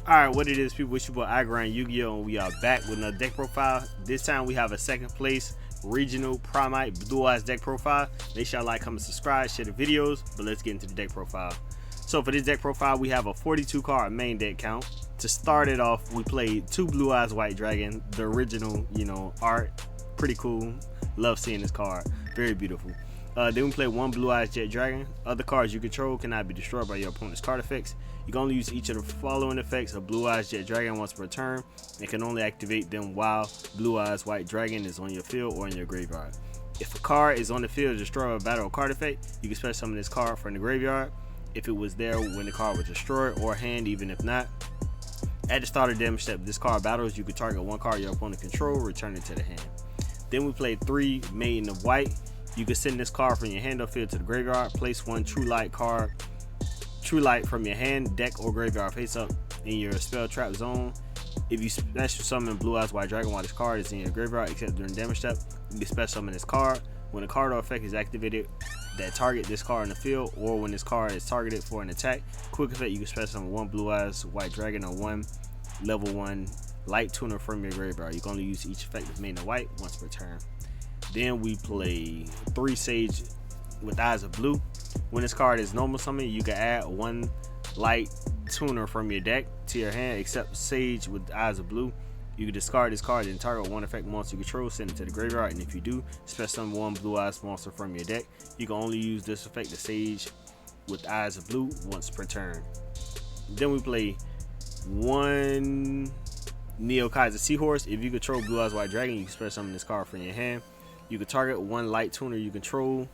Alright, what it is, people, it's your boy iGrind Yu-Gi-Oh! And we are back with another deck profile. This time we have a second place regional Primite Blue Eyes deck profile. Make sure y'all like, comment, subscribe, share the videos, but let's get into the deck profile. So for this deck profile, we have a 42 card main deck count. To start it off, we played 2 Blue Eyes White Dragon, the original, art. Pretty cool. Love seeing this card. Very beautiful. Then we play 1 Blue Eyes Jet Dragon. Other cards you control cannot be destroyed by your opponent's card effects. You can only use each of the following effects of Blue Eyes Jet Dragon once per turn, and can only activate them while Blue Eyes White Dragon is on your field or in your graveyard. If a card is on the field destroyed by a battle or card effect, you can special summon this card from the graveyard if it was there when the card was destroyed, or hand even if not. At the start of the damage step, this card battles, you can target 1 card your opponent control, return it to the hand. Then we played 3 Maiden of White. You can send this card from your hand or field to the graveyard. Place 1 True Light card, True Light from your hand, deck, or graveyard face up in your spell trap zone. If you special summon Blue Eyes White Dragon while this card is in your graveyard, except during damage step, you can special summon this card. When a card or effect is activated that target this card in the field, or when this card is targeted for an attack, quick effect, you can special summon 1 Blue Eyes White Dragon or 1 level 1 Light Tuner from your graveyard. You can only use each effect of Maiden of White once per turn. Then we play 3 Sage with Eyes of Blue. When this card is normal summon, you can add 1 Light Tuner from your deck to your hand, except Sage with Eyes of Blue. You can discard this card and target 1 effect monster you control, send it to the graveyard, and if you do, special summon 1 Blue Eyes monster from your deck. You can only use this effect of Sage with Eyes of Blue once per turn. Then we play 1 Neo Kaiser Seahorse. If you control Blue Eyes White Dragon, you can special summon this card from your hand. You can target 1 Light Tuner you control,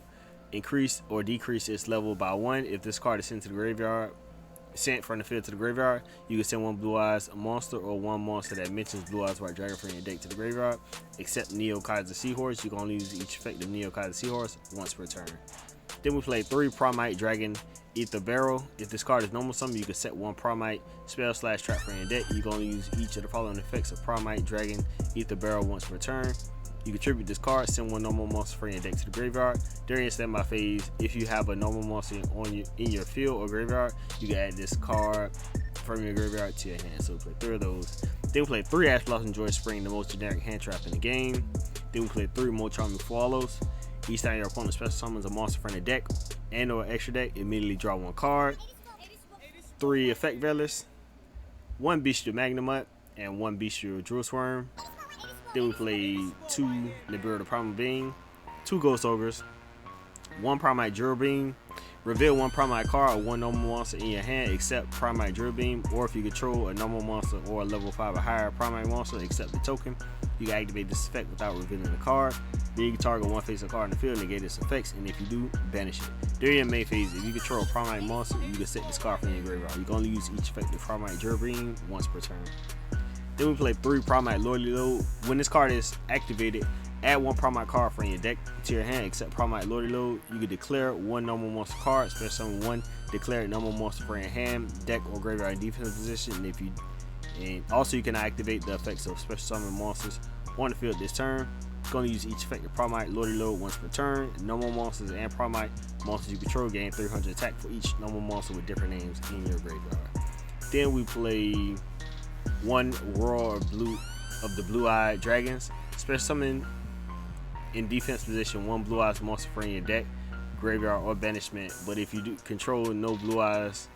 increase or decrease its level by 1. If this card is sent to the graveyard, sent from the field to the graveyard, you can send 1 Blue Eyes monster or 1 monster that mentions Blue Eyes White Dragon from your deck to the graveyard. Except Neo Kaiser Seahorse, you can only use each effect of Neo Kaiser Seahorse once per turn. Then we play 3 Primite Dragon Ether Barrel. If this card is normal summon, you can set 1 Primite spell / trap from your deck. You can only use each of the following effects of Primite Dragon Ether Barrel once per turn. You can tribute this card, send 1 normal monster from your deck to the graveyard. During your standby phase, if you have a normal monster in your field or graveyard, you can add this card from your graveyard to your hand. So we play 3 of those. Then we play 3 Ash Blossom Joy Spring, the most generic hand trap in the game. Then we play 3 more Charming Swallows. Each time your opponent special summons a monster from the deck and or extra deck, immediately draw 1 card. 3 Effect Veilers, 1 Bestial Magnemite, and 1 Bestial Drill Swarm. Then we play 2 Nibiru the Primal Being, 2 Ghost Ogres, 1 Primite Drill Beam. Reveal 1 Primite card or 1 normal monster in your hand except Primite Drill Beam, or if you control a normal monster or a level 5 or higher Primite monster except the token, you can activate this effect without revealing the card. Then you can target 1 face-up card in the field and negate its effects, and if you do, banish it. During your main phase, if you control a Primite monster, you can set this card from your graveyard. You can only use each effect of Primite Drill Beam once per turn. Then we play 3 Primite Loyalty Load. When this card is activated, add 1 Primite card from your deck to your hand except Primite Loyalty Load. You can declare 1 normal monster card, special summon 1 declared normal monster from your hand, deck, or graveyard in defensive position. And also you can activate the effects of special summon monsters on the field this turn. You can only use each effect of Primite Loyalty Load once per turn. Normal monsters and Primite monsters you control gain 300 attack for each normal monster with different names in your graveyard. Then we play 1 Roar of the Blue Eyed Dragons. Special summon in defense position 1 Blue Eyes monster from your deck, graveyard, or banishment. But if you do control no Blue Eyes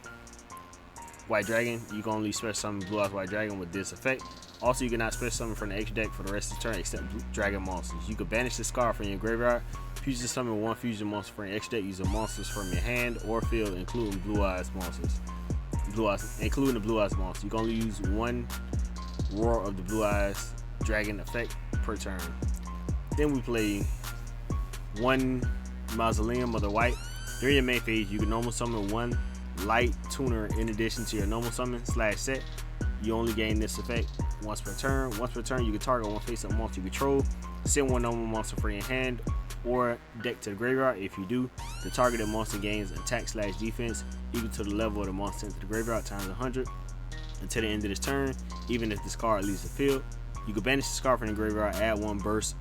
White Dragon, you can only special summon Blue Eyes White Dragon with this effect. Also, you cannot special summon from the extra deck for the rest of the turn except Dragon monsters. You can banish this card from your graveyard. Fusion summon 1 fusion monster from your extra deck using monsters from your hand or field, including Blue Eyes monsters. Including the Blue Eyes monster. You can only use 1 Roar of the Blue Eyes Dragon effect per turn. Then we play 1 Mausoleum of the White. During your main phase, you can normal summon 1 Light Tuner in addition to your normal summon / set. You only gain this effect once per turn. Once per turn, you can target 1 face-up monster you control, send 1 normal monster from your hand or deck to the graveyard. If you do, the targeted monster gains attack / defense equal to the level of the monster sent to the graveyard times 100 until the end of this turn, even if this card leaves the field. You can banish this card from the graveyard, add 1 burst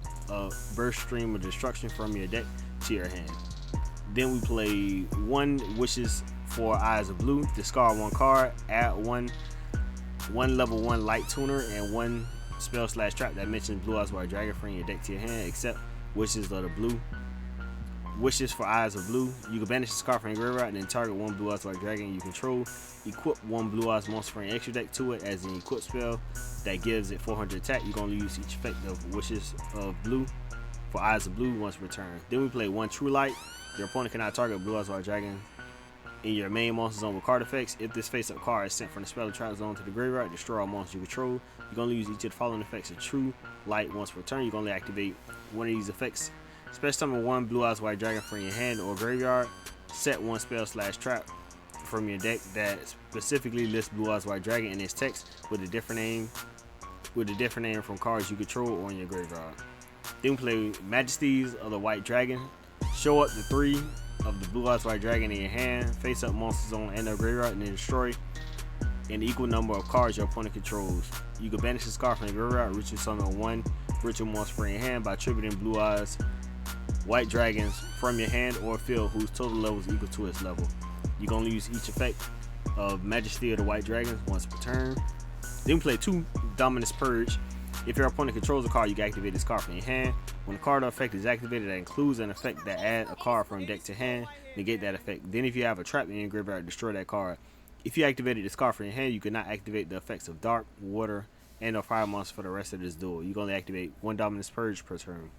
stream of destruction from your deck to your hand. Then we play 1 Wishes for Eyes of Blue. Discard 1 card, add 1 one level 1 light tuner, and one spell / trap that mentions Blue Eyes White Dragon from your deck to your hand, except wishes of the blue. Wishes for Eyes of Blue. You can banish this card from your graveyard and then target one Blue Eyes White Dragon you control. Equip one Blue Eyes monster from your extra deck to it as an equip spell that gives it 400 attack. You're going to use each effect of Wishes of Blue for Eyes of Blue once per turn. Then we play one True Light. Your opponent cannot target Blue Eyes White Dragon in your main monster zone with card effects. If this face-up card is sent from the spell or trap zone to the graveyard, destroy all monsters you control. You're going to use each of the following effects of True Light once per turn. You're going to activate one of these effects. Special summon one Blue Eyes White Dragon from your hand or graveyard. Set one spell / trap from your deck that specifically lists Blue Eyes White Dragon in its text with a different name from cards you control or in your graveyard. Then we play Majesties of the White Dragon. Show up the 3 of the Blue Eyes White Dragon in your hand, face up monsters on end of graveyard, and then destroy an equal number of cards your opponent controls. You can banish this card from your graveyard, ritual summon one ritual monster from your hand by attributing Blue Eyes White Dragons from your hand or field whose total level is equal to its level. You're going to use each effect of Majesty of the White Dragons once per turn. Then we play 2 Dominus Purge. If your opponent controls a card, you can activate this card from your hand. When a card or effect is activated that includes an effect that adds a card from deck to hand, negate that effect. Then if you have a trap in your graveyard, destroy that card. If you activated this card from your hand, you cannot activate the effects of Dark, Water, and or Fire monsters for the rest of this duel. You can only activate 1 Dominus Purge per turn.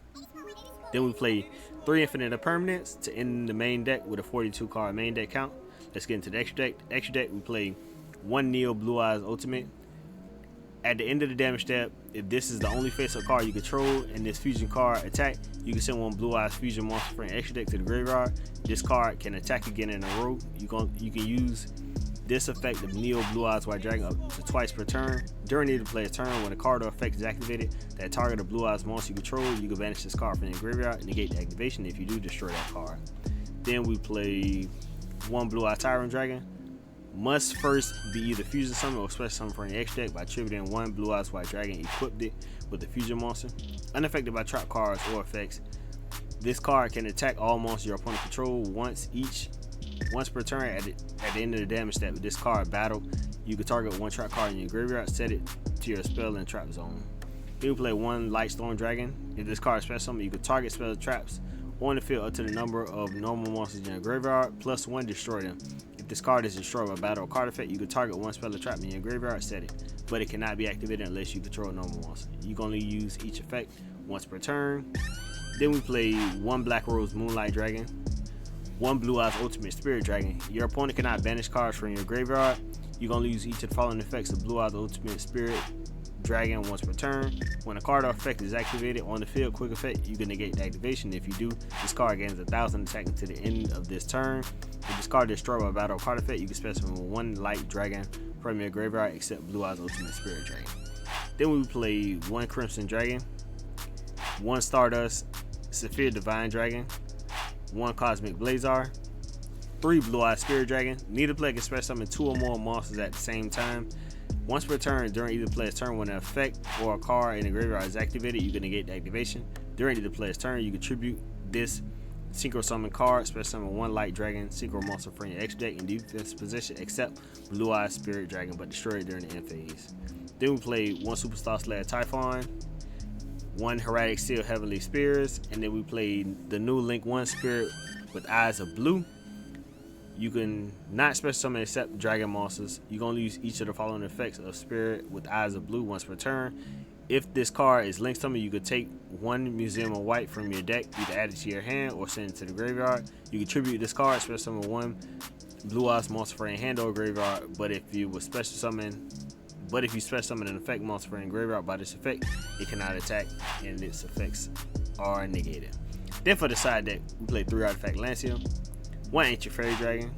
Then we play 3 Infinite Impermanence to end the main deck with a 42 card main deck count. Let's get into the extra deck. Extra deck, we play 1 Neo Blue Eyes Ultimate. At the end of the damage step, if this is the only face-up card you control and this fusion card attack, you can send 1 Blue Eyes Fusion monster from your extra deck to the graveyard. This card can attack again in a row. You can use this effect of Neo Blue Eyes White Dragon up to twice per turn. During either player's turn, when a card or effect is activated that target a Blue Eyes monster you control, you can banish this card from your graveyard and negate the activation. If you do, destroy that card. Then we play 1 Blue Eyes Tyrant Dragon. Must first be either fusion summon or special summon from your extra deck by attributing 1 Blue Eyes White Dragon equipped it with the fusion monster. Unaffected by trap cards or effects, this card can attack all monsters your opponent control once per turn. At the end of the damage step with this card battle, you can target 1 trap card in your graveyard, set it to your spell and trap zone. Then we play 1 Light Storm Dragon. If this card is special summon, you can target spell traps on the field up to the number of normal monsters in your graveyard, plus 1 destroy them. If this card is destroyed by battle or card effect, you can target 1 spell or trap in your graveyard, set it, but it cannot be activated unless you control a normal monster. You can only use each effect once per turn. Then we play 1 Black Rose Moonlight Dragon, 1 Blue Eyes Ultimate Spirit Dragon. Your opponent cannot banish cards from your graveyard. You can only use each of the following effects of Blue Eyes Ultimate Spirit Dragon once per turn. When a card or effect is activated on the field, quick effect, you can negate the activation. If you do, this card gains 1,000 attack until the end of this turn. If this card is destroyed by battle or card effect, you can specify 1 Light Dragon from your graveyard except Blue Eyes Ultimate Spirit Dragon. Then we play 1 Crimson Dragon, 1 Stardust Saphir Divine Dragon, 1 Cosmic Blazar, 3 Blue Eyes Spirit Dragon. Neither player can special summon 2 or more monsters at the same time. Once per turn, during either player's turn, when an effect or a card in the graveyard is activated, you can negate the activation. During either player's turn, you contribute this synchro summon card, special summon 1 Light Dragon synchro monster from your extra deck in defense position, except Blue Eyes Spirit Dragon, but destroy it during the end phase. Then we play 1 Superstar Slayer Typhon, 1 Heraldic Seal Heavenly Spears, and then we played the new Link 1 Spirit with Eyes of Blue. You can not special summon except dragon monsters. You can only use each of the following effects of Spirit with Eyes of Blue once per turn. If this card is linked summon, you could take 1 Museum of White from your deck, either add it to your hand or send it to the graveyard. You contribute this card, special summon 1 Blue Eyes monster from your hand or graveyard. But if you special summon an effect monster from your graveyard by this effect, it cannot attack and its effects are negated. Then for the side deck, we play 3 Artifact Lancia, 1 Ancient Fairy Dragon,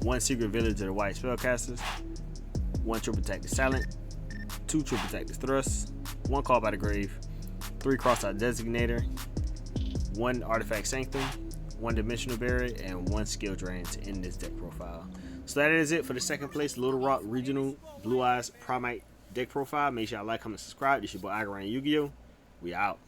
1 Secret Village of the White Spellcasters, 1 Triple Attack the Silent, 2 Triple Attack the Thrust, 1 Call by the Grave, 3 Crossout Designator, 1 Artifact Sanctum, 1 Dimensional Barrier, and 1 Skill Drain to end this deck profile. So that is it for the second place Little Rock Regional Blue Eyes Primite deck profile. Make sure y'all like, comment, subscribe. This your boy Agran Yu-Gi-Oh! We out.